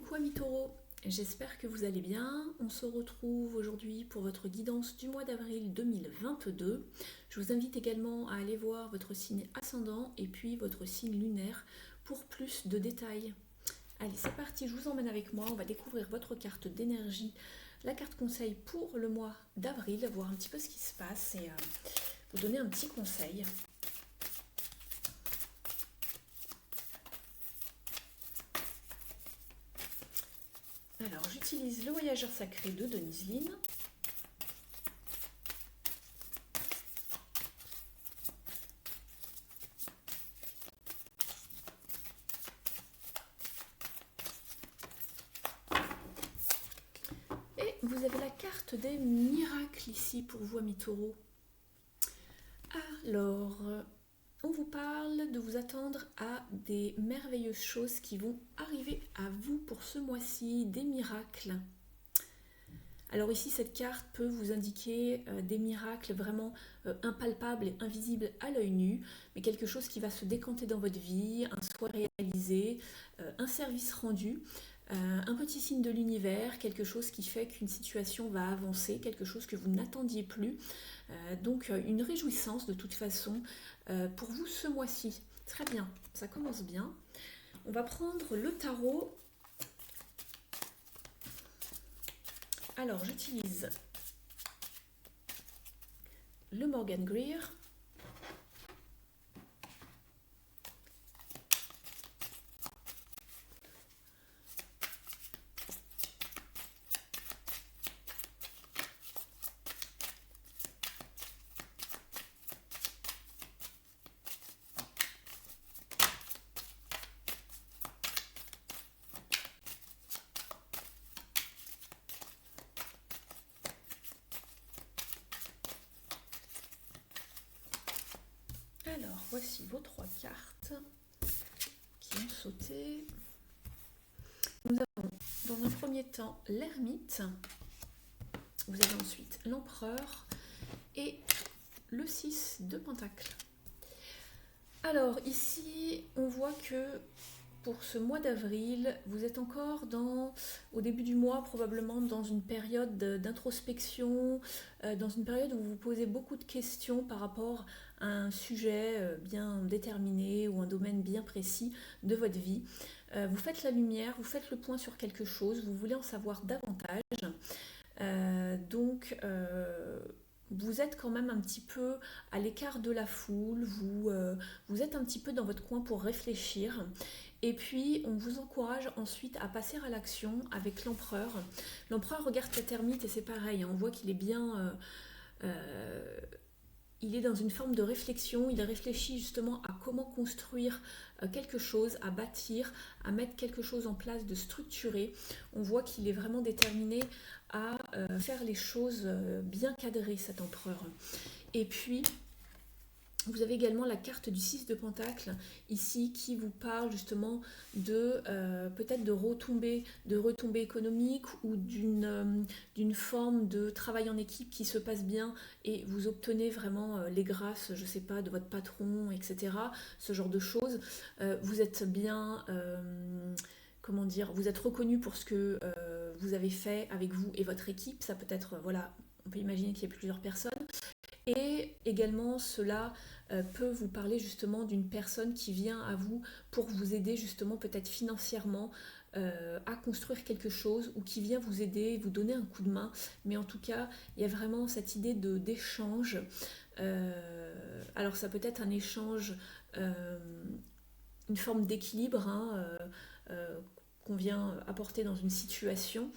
Coucou amis taureaux, j'espère que vous allez bien. On se retrouve aujourd'hui pour votre guidance du mois d'avril 2022. Je vous invite également à aller voir votre signe ascendant et puis votre signe lunaire pour plus de détails. Allez, c'est parti, je vous emmène avec moi. On va découvrir votre carte d'énergie, la carte conseil pour le mois d'avril, voir un petit peu ce qui se passe et vous donner un petit conseil. Alors, j'utilise le voyageur sacré de Denise Linn. Et vous avez la carte des miracles ici pour vous, amis taureaux. Alors, on vous parle de vous attendre à des merveilleuses choses qui vont arriver à vous pour ce mois-ci, des miracles. Alors ici, cette carte peut vous indiquer des miracles vraiment impalpables et invisibles à l'œil nu, mais quelque chose qui va se décanter dans votre vie, un souhait réalisé, un service rendu, un petit signe de l'univers, quelque chose qui fait qu'une situation va avancer, quelque chose que vous n'attendiez plus. Donc une réjouissance de toute façon pour vous ce mois-ci. Très bien, ça commence bien. On va prendre le tarot. Alors, j'utilise le Morgan Greer. Alors, voici vos trois cartes qui ont sauté. Nous avons dans un premier temps l'ermite. Vous avez ensuite l'empereur et le 6 de pentacle. Alors ici, on voit que pour ce mois d'avril, vous êtes encore au début du mois, probablement dans une période d'introspection, dans une période où vous vous posez beaucoup de questions par rapport à un sujet bien déterminé ou un domaine bien précis de votre vie. Vous faites la lumière, vous faites le point sur quelque chose, vous voulez en savoir davantage. Donc, vous êtes quand même un petit peu à l'écart de la foule, vous êtes un petit peu dans votre coin pour réfléchir. Et puis, on vous encourage ensuite à passer à l'action avec l'empereur. L'empereur regarde cette ermite et c'est pareil, hein, on voit qu'il est bien... il est dans une forme de réflexion, il réfléchit justement à comment construire quelque chose, à bâtir, à mettre quelque chose en place de structuré. On voit qu'il est vraiment déterminé à faire les choses bien cadrées, cet empereur. Et puis, vous avez également la carte du 6 de pentacle ici qui vous parle justement de peut-être de retombées économiques ou d'une forme de travail en équipe qui se passe bien et vous obtenez vraiment les grâces, je sais pas, de votre patron, etc. Ce genre de choses. Vous êtes bien... comment dire, vous êtes reconnu pour ce que vous avez fait avec vous et votre équipe. Ça peut être, voilà, on peut imaginer qu'il y ait plusieurs personnes. Et également, cela peut vous parler justement d'une personne qui vient à vous pour vous aider justement peut-être financièrement à construire quelque chose ou qui vient vous aider, vous donner un coup de main. Mais en tout cas, il y a vraiment cette idée d'échange. Alors ça peut être un échange, une forme d'équilibre qu'on vient apporter dans une situation.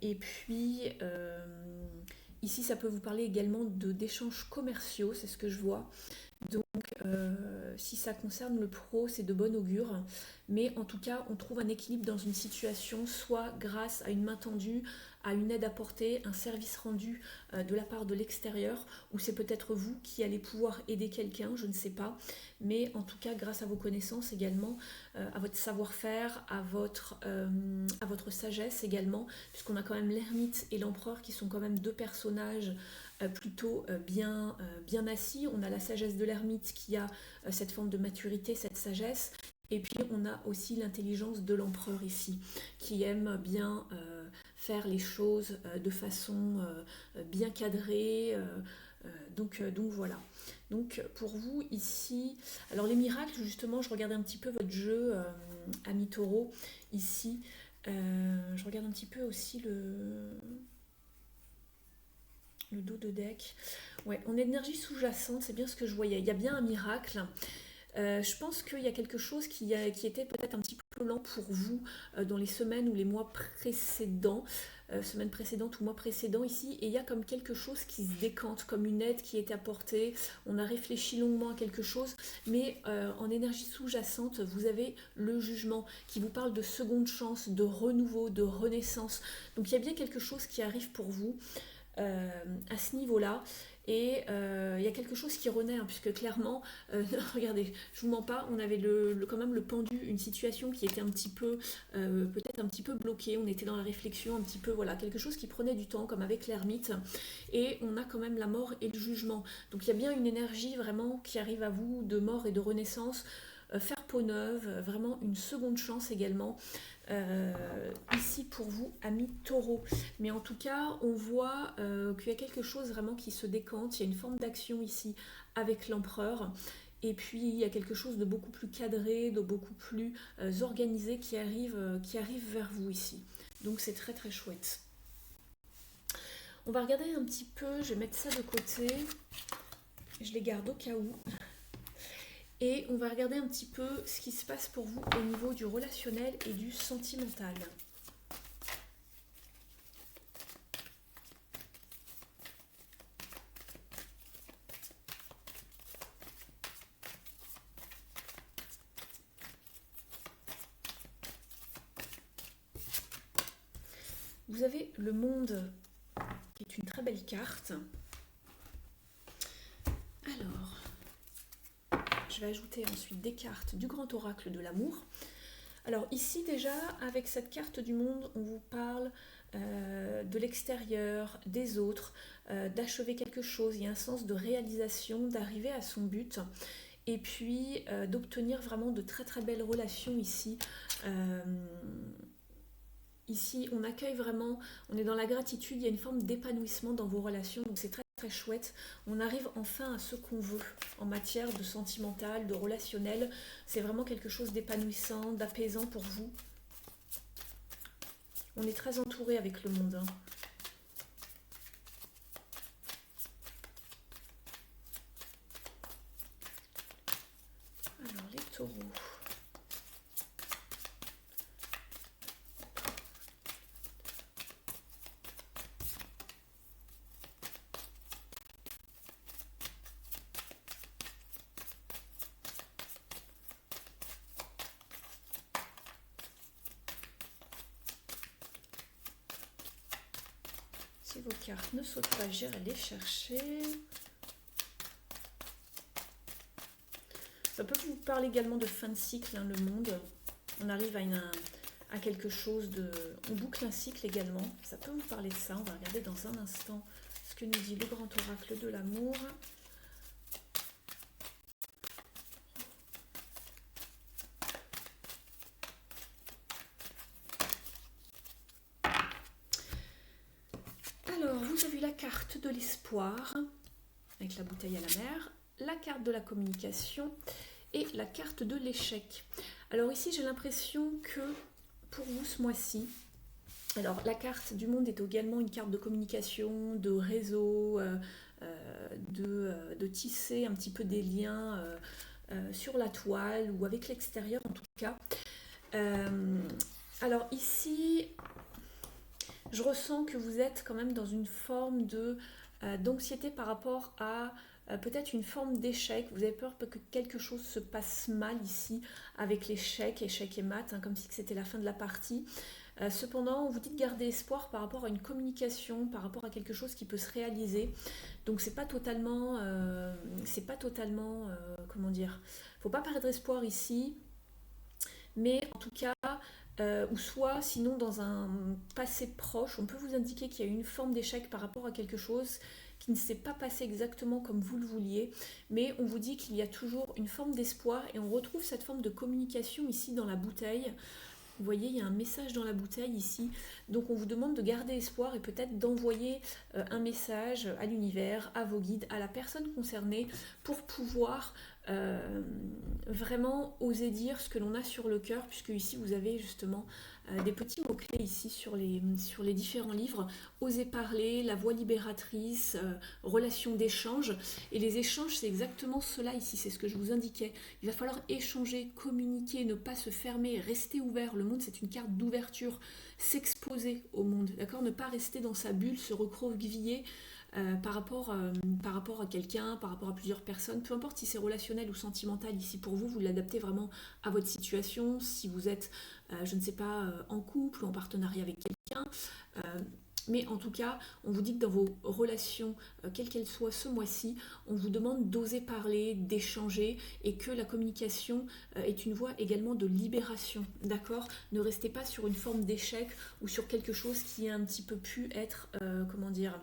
Et puis... ici, ça peut vous parler également d'échanges commerciaux, c'est ce que je vois. Donc, si ça concerne le pro, c'est de bon augure. Mais en tout cas, on trouve un équilibre dans une situation, soit grâce à une main tendue, à une aide apportée, un service rendu de la part de l'extérieur, ou c'est peut-être vous qui allez pouvoir aider quelqu'un, je ne sais pas. Mais en tout cas, grâce à vos connaissances également, à votre savoir-faire, à votre sagesse également, puisqu'on a quand même l'ermite et l'empereur qui sont quand même deux personnages plutôt bien assis. On a la sagesse de l'ermite qui a cette forme de maturité, cette sagesse, Et puis on a aussi l'intelligence de l'empereur ici, qui aime bien faire les choses de façon bien cadrée. Donc voilà. Donc pour vous ici, alors les miracles justement, je regardais un petit peu votre jeu ami Taureau ici. Je regarde un petit peu aussi le dos de deck. Ouais, en énergie sous-jacente, c'est bien ce que je voyais. Il y a bien un miracle. Je pense qu'il y a quelque chose qui était peut-être un petit peu lent pour vous dans les semaines ou les mois précédents, semaines précédentes ou mois précédents ici, et il y a comme quelque chose qui se décante, comme une aide qui est apportée. On a réfléchi longuement à quelque chose, mais en énergie sous-jacente, vous avez le jugement qui vous parle de seconde chance, de renouveau, de renaissance. Donc il y a bien quelque chose qui arrive pour vous à ce niveau-là. Et il y a quelque chose qui renaît, hein, puisque clairement, regardez, je vous mens pas, on avait quand même le pendu, une situation qui était un petit peu, peut-être un petit peu bloquée, on était dans la réflexion, un petit peu, voilà, quelque chose qui prenait du temps, comme avec l'ermite, et on a quand même la mort et le jugement. Donc il y a bien une énergie vraiment qui arrive à vous de mort et de renaissance, faire peau neuve, vraiment une seconde chance également. Ici pour vous, amis taureaux. Mais en tout cas, on voit qu'il y a quelque chose vraiment qui se décante. Il y a une forme d'action ici avec l'empereur. Et puis il y a quelque chose de beaucoup plus cadré, de beaucoup plus organisé qui arrive vers vous ici. Donc c'est très très chouette. On va regarder un petit peu, je vais mettre ça de côté. Je les garde au cas où. Et on va regarder un petit peu ce qui se passe pour vous au niveau du relationnel et du sentimental. Vous avez le monde qui est une très belle carte. Alors, je vais ajouter ensuite des cartes du grand oracle de l'amour. Alors ici déjà, avec cette carte du monde, on vous parle de l'extérieur, des autres, d'achever quelque chose. Il y a un sens de réalisation, d'arriver à son but. Et puis d'obtenir vraiment de très très belles relations ici. Ici, on accueille vraiment, on est dans la gratitude, il y a une forme d'épanouissement dans vos relations, donc c'est très très chouette. On arrive enfin à ce qu'on veut en matière de sentimental, de relationnel. C'est vraiment quelque chose d'épanouissant, d'apaisant pour vous. On est très entouré avec le monde, hein. Alors, les taureaux. Si vos cartes ne sautent pas, j'irai les chercher. Ça peut vous parler également de fin de cycle, hein, le monde. On arrive à quelque chose de... On boucle un cycle également. Ça peut vous parler de ça. On va regarder dans un instant ce que nous dit le grand oracle de l'amour. Alors, vous avez la carte de l'espoir, avec la bouteille à la mer, la carte de la communication et la carte de l'échec. Alors ici, j'ai l'impression que pour vous ce mois-ci, alors la carte du monde est également une carte de communication, de réseau, de tisser un petit peu des liens sur la toile ou avec l'extérieur en tout cas. Alors ici, je ressens que vous êtes quand même dans une forme d'anxiété par rapport à peut-être une forme d'échec. Vous avez peur que quelque chose se passe mal ici avec l'échec, échec et mat, hein, comme si c'était la fin de la partie. Cependant, vous dites garder espoir par rapport à une communication, par rapport à quelque chose qui peut se réaliser. Donc c'est pas totalement, comment dire, faut pas perdre espoir ici, mais en tout cas, ou soit sinon dans un passé proche, on peut vous indiquer qu'il y a eu une forme d'échec par rapport à quelque chose qui ne s'est pas passé exactement comme vous le vouliez, mais on vous dit qu'il y a toujours une forme d'espoir et on retrouve cette forme de communication ici dans la bouteille. Vous voyez, il y a un message dans la bouteille ici. Donc on vous demande de garder espoir et peut-être d'envoyer un message à l'univers, à vos guides, à la personne concernée pour pouvoir vraiment oser dire ce que l'on a sur le cœur, puisque ici vous avez justement des petits mots-clés ici sur les différents livres. Oser parler, la voix libératrice, relation d'échange. Et les échanges, c'est exactement cela ici, c'est ce que je vous indiquais. Il va falloir échanger, communiquer, ne pas se fermer, rester ouvert. Le monde, c'est une carte d'ouverture, s'exposer au monde, d'accord? Ne pas rester dans sa bulle, se recroqueviller par rapport à quelqu'un, par rapport à plusieurs personnes, peu importe si c'est relationnel ou sentimental, ici pour vous, vous l'adaptez vraiment à votre situation, si vous êtes, je ne sais pas, en couple ou en partenariat avec quelqu'un, mais en tout cas, on vous dit que dans vos relations, quelles qu'elles soient ce mois-ci, on vous demande d'oser parler, d'échanger et que la communication est une voie également de libération, d'accord? Ne restez pas sur une forme d'échec ou sur quelque chose qui a un petit peu pu être, comment dire,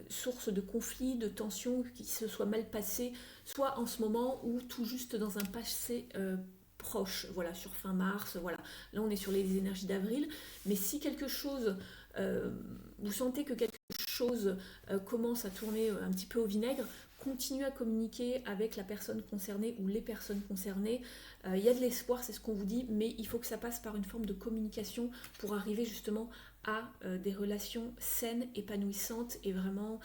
source de conflits, de tensions, qui se soit mal passé, soit en ce moment ou tout juste dans un passé proche, voilà, sur fin mars, voilà. Là, on est sur les énergies d'avril, mais si quelque chose, vous sentez que quelque chose commence à tourner un petit peu au vinaigre, continuez à communiquer avec la personne concernée ou les personnes concernées. Il y a de l'espoir, c'est ce qu'on vous dit, mais il faut que ça passe par une forme de communication pour arriver justement à des relations saines, épanouissantes et vraiment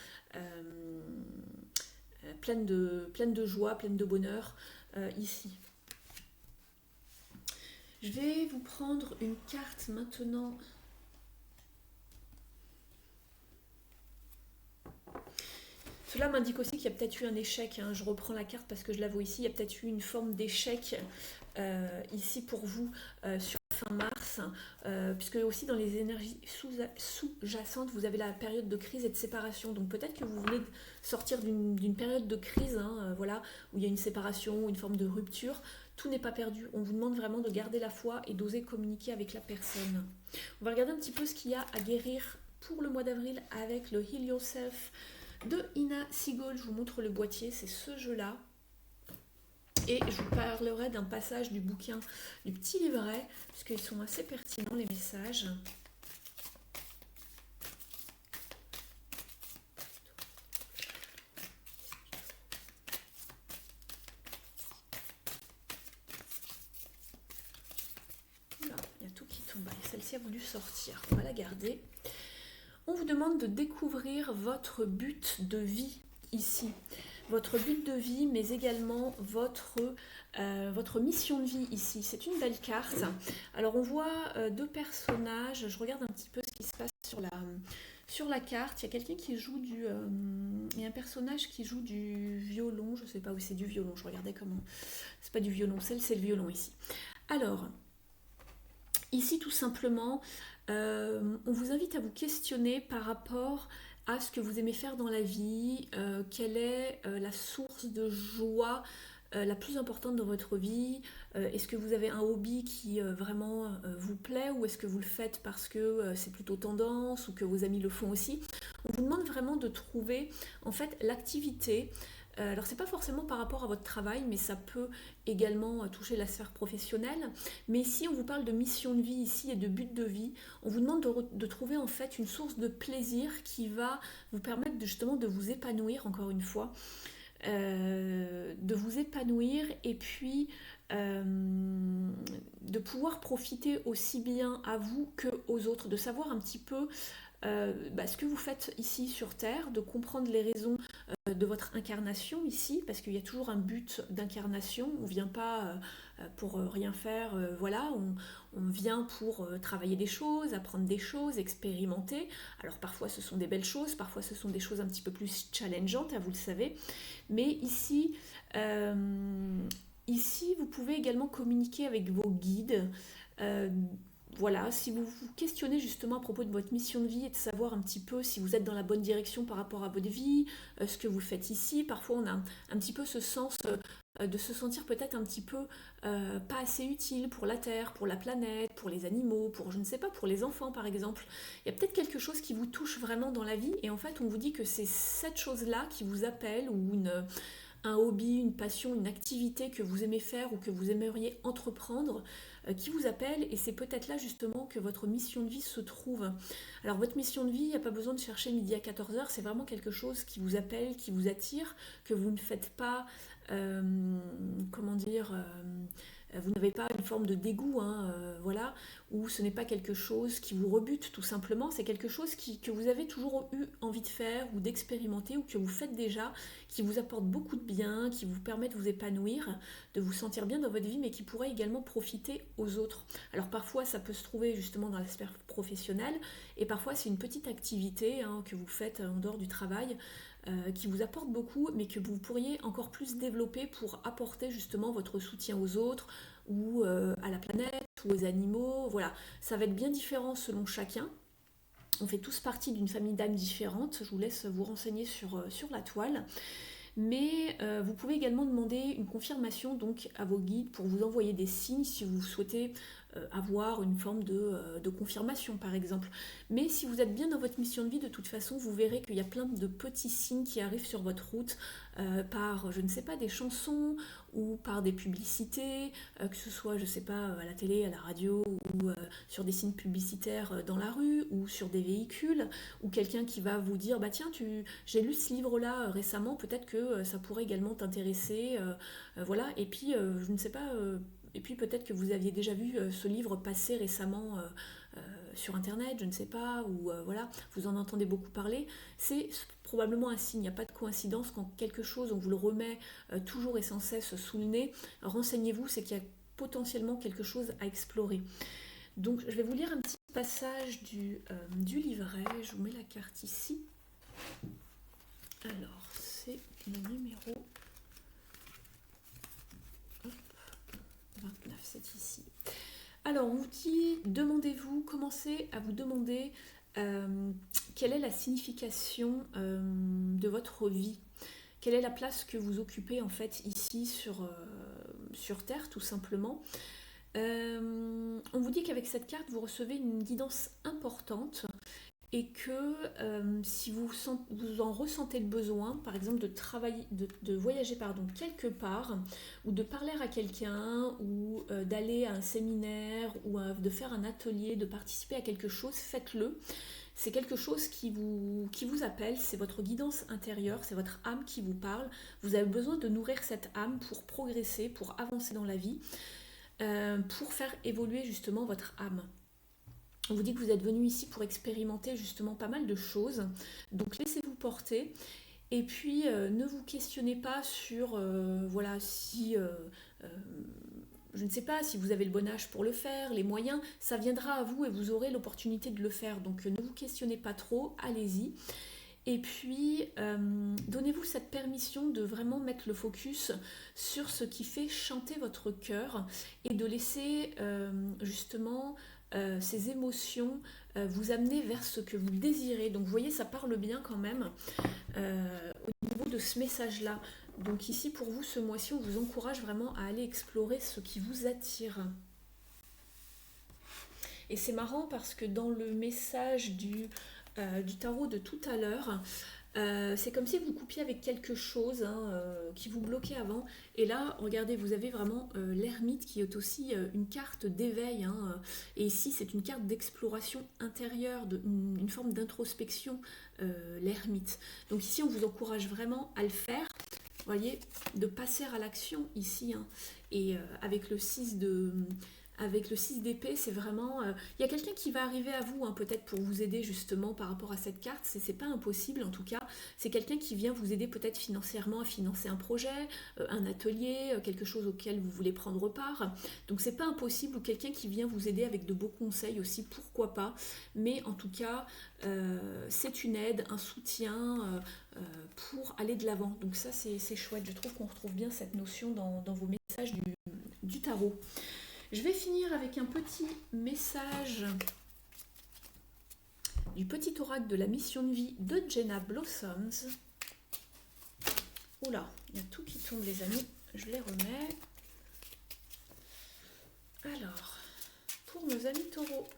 pleines de joie, pleines de bonheur ici. Je vais vous prendre une carte maintenant. Cela m'indique aussi qu'il y a peut-être eu un échec. Hein. Je reprends la carte parce que je la vois ici. Il y a peut-être eu une forme d'échec ici pour vous sur fin mars, puisque aussi dans les énergies sous-jacentes, vous avez la période de crise et de séparation. Donc peut-être que vous venez de sortir d'une période de crise, hein, voilà, où il y a une séparation, une forme de rupture. Tout n'est pas perdu. On vous demande vraiment de garder la foi et d'oser communiquer avec la personne. On va regarder un petit peu ce qu'il y a à guérir pour le mois d'avril avec le Heal Yourself de Ina Sigol. Je vous montre le boîtier, c'est ce jeu-là. Et je vous parlerai d'un passage du bouquin, du petit livret, puisqu'ils sont assez pertinents les messages. Voilà, il y a tout qui tombe. Celle-ci a voulu sortir, on va la garder. On vous demande de découvrir votre but de vie ici. Votre but de vie, mais également votre mission de vie ici. C'est une belle carte. Alors on voit deux personnages. Je regarde un petit peu ce qui se passe sur la carte. Il y a quelqu'un qui joue il y a un personnage qui joue du violon. Je ne sais pas où c'est du violon. Je regardais comment. C'est pas du violoncelle, c'est le violon ici. Alors, ici tout simplement, on vous invite à vous questionner par rapport à ce que vous aimez faire dans la vie, quelle est la source de joie la plus importante dans votre vie. Est-ce que vous avez un hobby qui vraiment vous plaît ou est-ce que vous le faites parce que c'est plutôt tendance ou que vos amis le font aussi? On vous demande vraiment de trouver en fait l'activité. Alors c'est pas forcément par rapport à votre travail, mais ça peut également toucher la sphère professionnelle. Mais ici, on vous parle de mission de vie ici et de but de vie. On vous demande de trouver en fait une source de plaisir qui va vous permettre justement de vous épanouir, encore une fois, de vous épanouir et puis de pouvoir profiter aussi bien à vous qu'aux autres, de savoir un petit peu ce que vous faites ici sur Terre, de comprendre les raisons de votre incarnation ici, parce qu'il y a toujours un but d'incarnation. On ne vient pas pour rien faire, voilà, on vient pour travailler des choses, apprendre des choses, expérimenter. Alors parfois ce sont des belles choses, parfois ce sont des choses un petit peu plus challengeantes, vous le savez. Mais ici, vous pouvez également communiquer avec vos guides. Voilà, si vous vous questionnez justement à propos de votre mission de vie et de savoir un petit peu si vous êtes dans la bonne direction par rapport à votre vie, ce que vous faites ici, parfois on a un petit peu ce sens de se sentir peut-être un petit peu pas assez utile pour la Terre, pour la planète, pour les animaux, pour je ne sais pas, pour les enfants par exemple. Il y a peut-être quelque chose qui vous touche vraiment dans la vie et en fait on vous dit que c'est cette chose-là qui vous appelle ou un hobby, une passion, une activité que vous aimez faire ou que vous aimeriez entreprendre qui vous appelle et c'est peut-être là justement que votre mission de vie se trouve. Alors votre mission de vie, il n'y a pas besoin de chercher midi à 14 heures, c'est vraiment quelque chose qui vous appelle, qui vous attire, que vous ne faites pas, euh, comment dire, vous n'avez pas une forme de dégoût, hein, voilà, ou ce n'est pas quelque chose qui vous rebute tout simplement, c'est quelque chose que vous avez toujours eu envie de faire ou d'expérimenter ou que vous faites déjà, qui vous apporte beaucoup de bien, qui vous permet de vous épanouir, de vous sentir bien dans votre vie, mais qui pourrait également profiter aux autres. Alors parfois ça peut se trouver justement dans la sphère professionnelle, et parfois c'est une petite activité hein, que vous faites en dehors du travail, qui vous apporte beaucoup, mais que vous pourriez encore plus développer pour apporter justement votre soutien aux autres, ou à la planète, ou aux animaux. Voilà, ça va être bien différent selon chacun. On fait tous partie d'une famille d'âmes différentes. Je vous laisse vous renseigner sur la toile. Mais vous pouvez également demander une confirmation donc à vos guides pour vous envoyer des signes si vous souhaitez avoir une forme de confirmation par exemple. Mais si vous êtes bien dans votre mission de vie, de toute façon, vous verrez qu'il y a plein de petits signes qui arrivent sur votre route par, je ne sais pas, des chansons ou par des publicités, que ce soit, je ne sais pas, à la télé, à la radio ou sur des signes publicitaires dans la rue ou sur des véhicules ou quelqu'un qui va vous dire, bah tiens, j'ai lu ce livre-là récemment, peut-être que ça pourrait également t'intéresser, voilà. Et puis, je ne sais pas, et puis peut-être que vous aviez déjà vu ce livre passer récemment sur internet, je ne sais pas, ou voilà, vous en entendez beaucoup parler. C'est probablement un signe, il n'y a pas de coïncidence quand quelque chose, on vous le remet toujours et sans cesse sous le nez. Renseignez-vous, c'est qu'il y a potentiellement quelque chose à explorer. Donc je vais vous lire un petit passage du livret, je vous mets la carte ici. Alors c'est le numéro 29, c'est ici. Alors, on vous dit, commencez à vous demander quelle est la signification de votre vie. Quelle est la place que vous occupez en fait ici sur Terre, tout simplement. On vous dit qu'avec cette carte, vous recevez une guidance importante et que si vous en ressentez le besoin, par exemple de voyager quelque part, ou de parler à quelqu'un, ou d'aller à un séminaire, ou de faire un atelier, de participer à quelque chose, faites-le. C'est quelque chose qui vous appelle, c'est votre guidance intérieure, c'est votre âme qui vous parle. Vous avez besoin de nourrir cette âme pour progresser, pour avancer dans la vie, pour faire évoluer justement votre âme. On vous dit que vous êtes venu ici pour expérimenter justement pas mal de choses. Donc laissez-vous porter. Et puis ne vous questionnez pas sur voilà si je ne sais pas si vous avez le bon âge pour le faire, les moyens, ça viendra à vous et vous aurez l'opportunité de le faire. Donc ne vous questionnez pas trop, allez-y. Et puis donnez-vous cette permission de vraiment mettre le focus sur ce qui fait chanter votre cœur et de laisser justement ces émotions vous amener vers ce que vous désirez. Donc vous voyez, ça parle bien quand même au niveau de ce message-là. Donc ici pour vous, ce mois-ci, on vous encourage vraiment à aller explorer ce qui vous attire. Et c'est marrant parce que dans le message du tarot de tout à l'heure, c'est comme si vous coupiez avec quelque chose hein, qui vous bloquait avant. Et là, regardez, vous avez vraiment l'ermite qui est aussi une carte d'éveil. Hein, et ici, c'est une carte d'exploration intérieure, une forme d'introspection, l'ermite. Donc ici, on vous encourage vraiment à le faire. Vous voyez, de passer à l'action ici. Hein, et avec le 6 d'épée, c'est vraiment... Il y a quelqu'un qui va arriver à vous, hein, peut-être pour vous aider justement par rapport à cette carte. C'est pas impossible en tout cas. C'est quelqu'un qui vient vous aider peut-être financièrement à financer un projet, un atelier, quelque chose auquel vous voulez prendre part. Donc c'est pas impossible, ou quelqu'un qui vient vous aider avec de beaux conseils aussi, pourquoi pas. Mais en tout cas, c'est une aide, un soutien pour aller de l'avant. Donc ça, c'est chouette. Je trouve qu'on retrouve bien cette notion dans vos messages du tarot. Je vais finir avec un petit message du petit oracle de la mission de vie de Jenna Blossoms. Oula, il y a tout qui tombe les amis. je les remets. Alors, pour nos amis taureaux.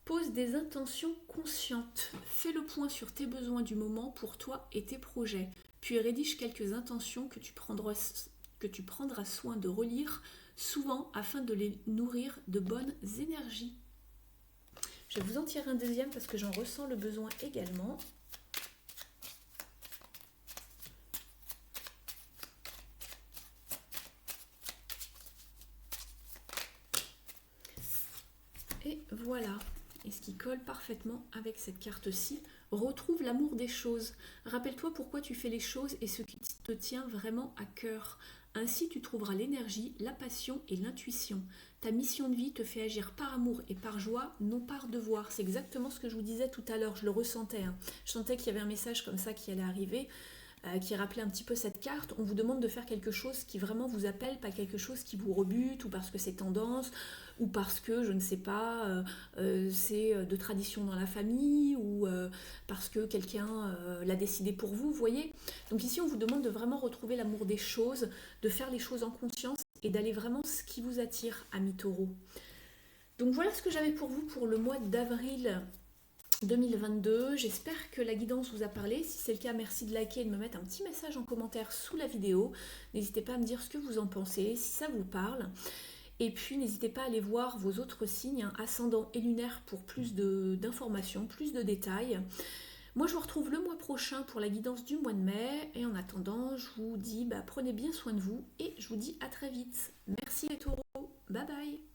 Pose des intentions conscientes. Fais le point sur tes besoins du moment pour toi et tes projets. Puis rédige quelques intentions que tu prendras soin de relire souvent afin de les nourrir de bonnes énergies. Je vais vous en tirer un deuxième parce que j'en ressens le besoin également. Et voilà. Et ce qui colle parfaitement avec cette carte-ci, retrouve l'amour des choses. Rappelle-toi pourquoi tu fais les choses et ce qui te tient vraiment à cœur. Ainsi, tu trouveras l'énergie, la passion et l'intuition. Ta mission de vie te fait agir par amour et par joie, non par devoir. C'est exactement ce que je vous disais tout à l'heure, je le ressentais. Je sentais qu'il y avait un message comme ça qui allait arriver, qui rappelait un petit peu cette carte. On vous demande de faire quelque chose qui vraiment vous appelle, pas quelque chose qui vous rebute ou parce que c'est tendance ou parce que, je ne sais pas, c'est de tradition dans la famille ou parce que quelqu'un l'a décidé pour vous, vous voyez. Donc ici, on vous demande de vraiment retrouver l'amour des choses, de faire les choses en conscience et d'aller vraiment ce qui vous attire, amis taureaux. Donc voilà ce que j'avais pour vous pour le mois d'avril 2022. J'espère que la guidance vous a parlé. Si c'est le cas, merci de liker et de me mettre un petit message en commentaire sous la vidéo. N'hésitez pas à me dire ce que vous en pensez, si ça vous parle. Et puis n'hésitez pas à aller voir vos autres signes, ascendant et lunaire, pour plus d'informations, plus de détails. Moi, je vous retrouve le mois prochain pour la guidance du mois de mai. Et en attendant, je vous dis, prenez bien soin de vous et je vous dis à très vite. Merci les taureaux. Bye bye.